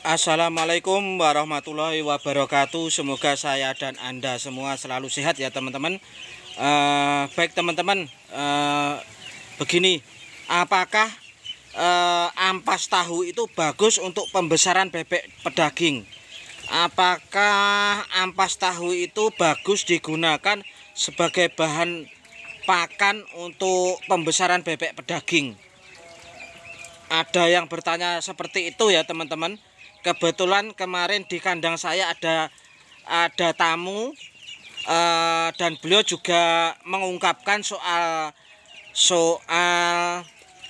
Assalamualaikum warahmatullahi wabarakatuh. Semoga saya dan Anda semua selalu sehat ya teman-teman. Baik teman-teman, begini, apakah ampas tahu itu bagus untuk pembesaran bebek pedaging? Apakah ampas tahu itu bagus digunakan sebagai bahan pakan untuk pembesaran bebek pedaging? Ada yang bertanya seperti itu ya teman-teman. Kebetulan kemarin di kandang saya ada tamu dan beliau juga mengungkapkan soal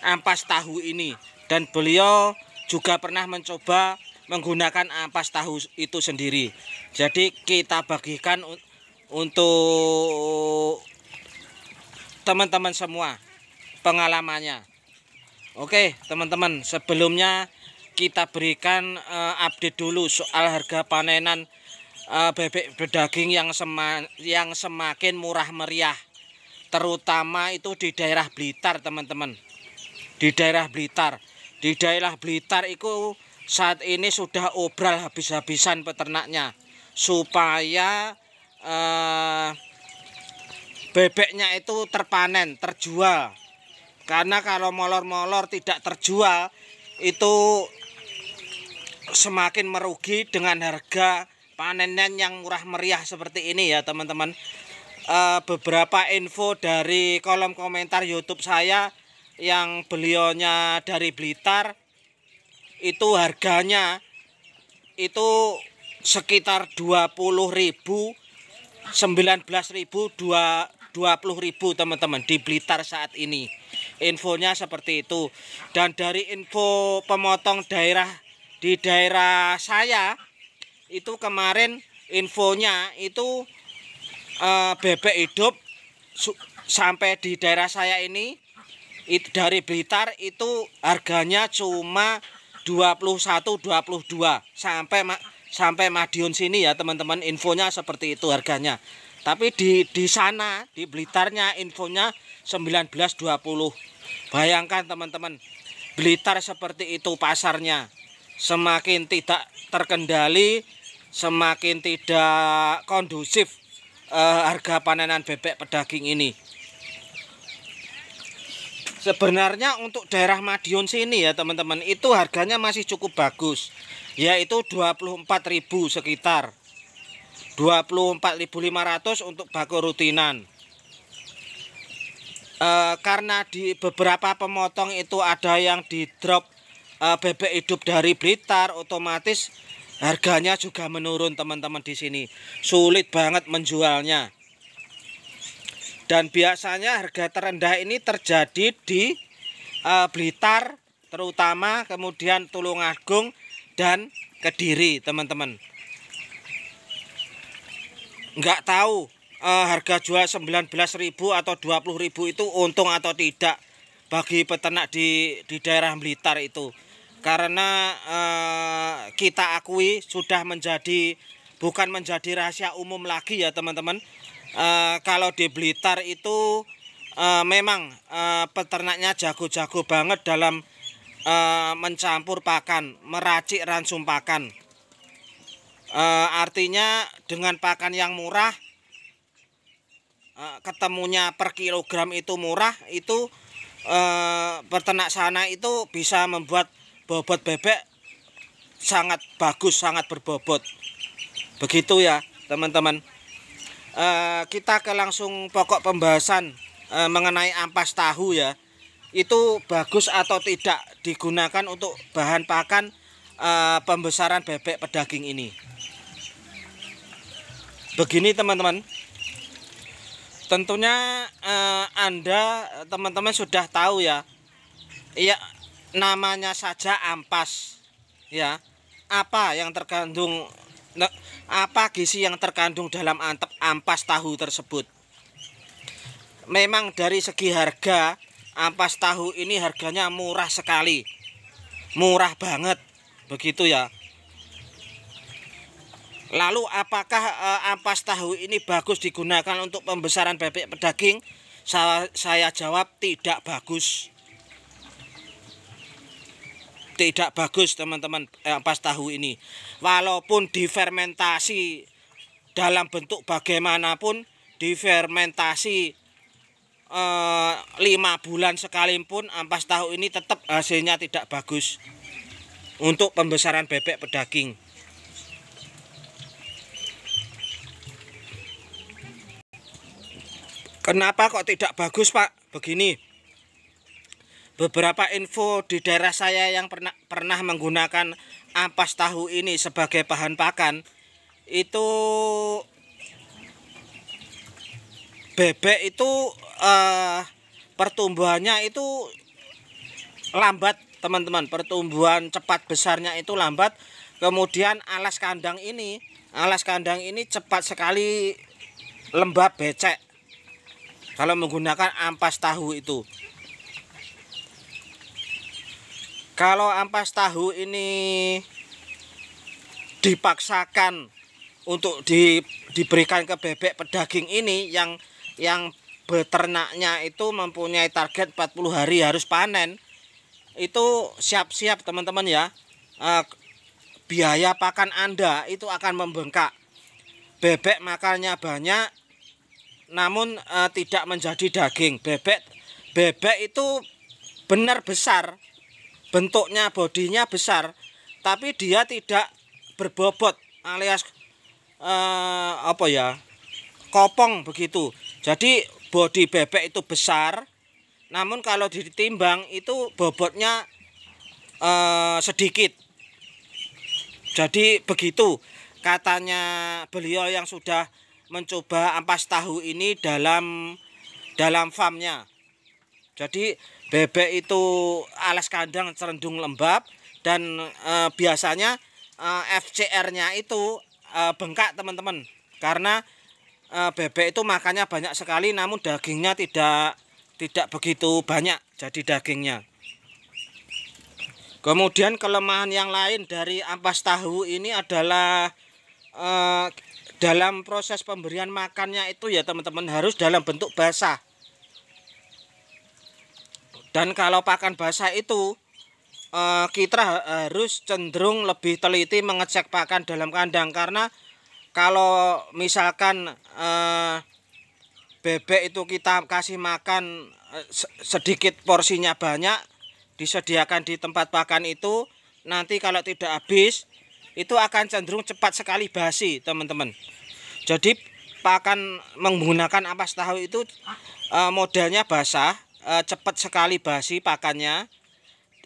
ampas tahu ini, dan beliau juga pernah mencoba menggunakan ampas tahu itu sendiri. Jadi kita bagikan untuk teman-teman semua pengalamannya. Oke teman-teman, sebelumnya kita berikan update dulu soal harga panenan bebek pedaging yang semakin murah meriah, terutama itu di daerah Blitar teman-teman. Di daerah Blitar itu saat ini sudah obral habis-habisan peternaknya supaya bebeknya itu terpanen, terjual. Karena kalau molor-molor tidak terjual itu semakin merugi dengan harga panenan yang murah meriah seperti ini ya teman-teman. Beberapa info dari kolom komentar YouTube saya yang beliaunya dari Blitar, itu harganya itu sekitar 20.000, 19.000, 20.000 teman-teman di Blitar saat ini. Infonya seperti itu. Dan dari info pemotong di daerah saya itu kemarin infonya itu bebek hidup sampai di daerah saya ini dari Blitar itu harganya cuma 21, 22 sampai Madiun sini ya teman-teman. Infonya seperti itu harganya. Tapi di sana di Blitarnya infonya 19-20. Bayangkan teman-teman, Blitar seperti itu pasarnya. Semakin tidak terkendali, semakin tidak kondusif harga panenan bebek pedaging ini. Sebenarnya untuk daerah Madiun sini ya teman-teman, itu harganya masih cukup bagus, yaitu 24.000 sekitar 24.500 untuk bako rutinan. Karena di beberapa pemotong itu ada yang di drop bebek hidup dari Blitar, otomatis harganya juga menurun teman-teman. Di sini sulit banget menjualnya. Dan biasanya harga terendah ini terjadi di Blitar terutama, kemudian Tulungagung dan Kediri teman-teman. Nggak tahu harga jual 19.000 atau 20.000 itu untung atau tidak bagi peternak di daerah Blitar itu. Karena kita akui sudah bukan menjadi rahasia umum lagi ya teman-teman. Kalau di Blitar itu memang peternaknya jago-jago banget dalam mencampur pakan, meracik ransum pakan. Artinya dengan pakan yang murah, ketemunya per kilogram itu murah, itu peternak sana itu bisa membuat bobot bebek sangat bagus, sangat berbobot. Begitu ya teman-teman. Kita langsung pokok pembahasan mengenai ampas tahu ya. Itu bagus atau tidak digunakan untuk bahan pakan pembesaran bebek pedaging ini. Begini teman-teman, tentunya Anda teman-teman sudah tahu ya. Iya, namanya saja ampas ya. Apa gizi yang terkandung dalam ampas tahu tersebut? Memang dari segi harga, ampas tahu ini harganya murah sekali, murah banget, begitu ya. Lalu apakah ampas tahu ini bagus digunakan untuk pembesaran bebek pedaging? Saya jawab tidak bagus. tidak bagus teman-teman ampas tahu ini. Walaupun difermentasi dalam bentuk bagaimanapun, difermentasi 5 bulan sekalipun, ampas tahu ini tetap hasilnya tidak bagus untuk pembesaran bebek pedaging. Kenapa kok tidak bagus, Pak? Begini, beberapa info di daerah saya yang pernah menggunakan ampas tahu ini sebagai bahan pakan, itu bebek itu pertumbuhannya itu lambat teman-teman, pertumbuhan cepat besarnya itu lambat. Kemudian alas kandang ini cepat sekali lembab, becek kalau menggunakan ampas tahu itu. Kalau ampas tahu ini dipaksakan untuk diberikan ke bebek pedaging ini yang beternaknya itu mempunyai target 40 hari harus panen, itu siap-siap teman-teman ya. Biaya pakan Anda itu akan membengkak. Bebek makannya banyak namun tidak menjadi daging. Bebek itu benar besar, bentuknya, bodinya besar, tapi dia tidak berbobot alias kopong begitu. Jadi bodi bebek itu besar, namun kalau ditimbang itu bobotnya sedikit. Jadi begitu katanya beliau yang sudah mencoba ampas tahu ini dalam farmnya. Jadi bebek itu alas kandang cenderung lembab dan biasanya FCR-nya itu bengkak teman-teman, karena bebek itu makannya banyak sekali namun dagingnya tidak begitu banyak jadi dagingnya. Kemudian kelemahan yang lain dari ampas tahu ini adalah dalam proses pemberian makannya itu ya teman-teman harus dalam bentuk basah. Dan kalau pakan basah itu kita harus cenderung lebih teliti mengecek pakan dalam kandang, karena kalau misalkan bebek itu kita kasih makan sedikit, porsinya banyak, disediakan di tempat pakan itu, nanti kalau tidak habis itu akan cenderung cepat sekali basi teman-teman. Jadi pakan menggunakan ampas tahu itu modelnya basah, cepat sekali basi pakannya.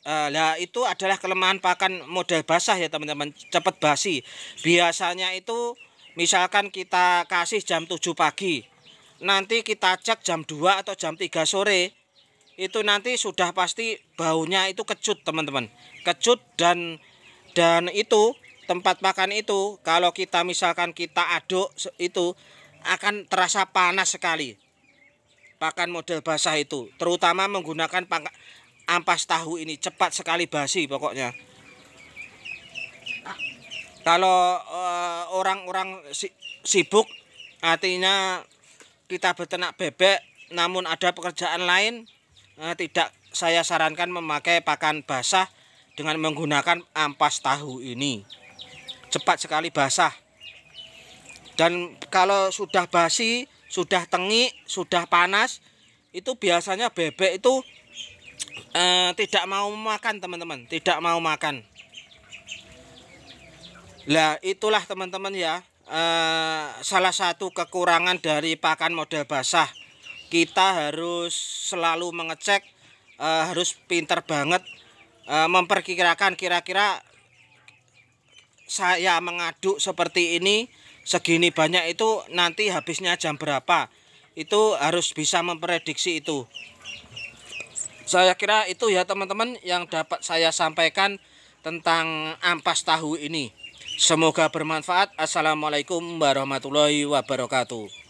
Nah itu adalah kelemahan pakan model basah ya teman-teman, cepat basi. Biasanya itu misalkan kita kasih jam 7 pagi, nanti kita cek jam 2 atau jam 3 sore, itu nanti sudah pasti baunya itu kecut teman-teman, kecut. Dan itu tempat makan itu kalau kita misalkan kita aduk itu akan terasa panas sekali pakan model basah itu, terutama menggunakan ampas tahu ini cepat sekali basi pokoknya. Kalau orang-orang sibuk, artinya kita beternak bebek namun ada pekerjaan lain, tidak saya sarankan memakai pakan basah dengan menggunakan ampas tahu ini. Cepat sekali basah. Dan kalau sudah basi, sudah tengik, sudah panas, itu biasanya bebek itu tidak mau makan teman-teman, tidak mau makan. Lah itulah teman-teman ya, salah satu kekurangan dari pakan model basah. Kita harus selalu mengecek, harus pinter banget memperkirakan kira-kira saya mengaduk seperti ini segini banyak itu nanti habisnya jam berapa. Itu harus bisa memprediksi itu. Saya kira itu ya teman-teman yang dapat saya sampaikan tentang ampas tahu ini. Semoga bermanfaat. Assalamualaikum warahmatullahi wabarakatuh.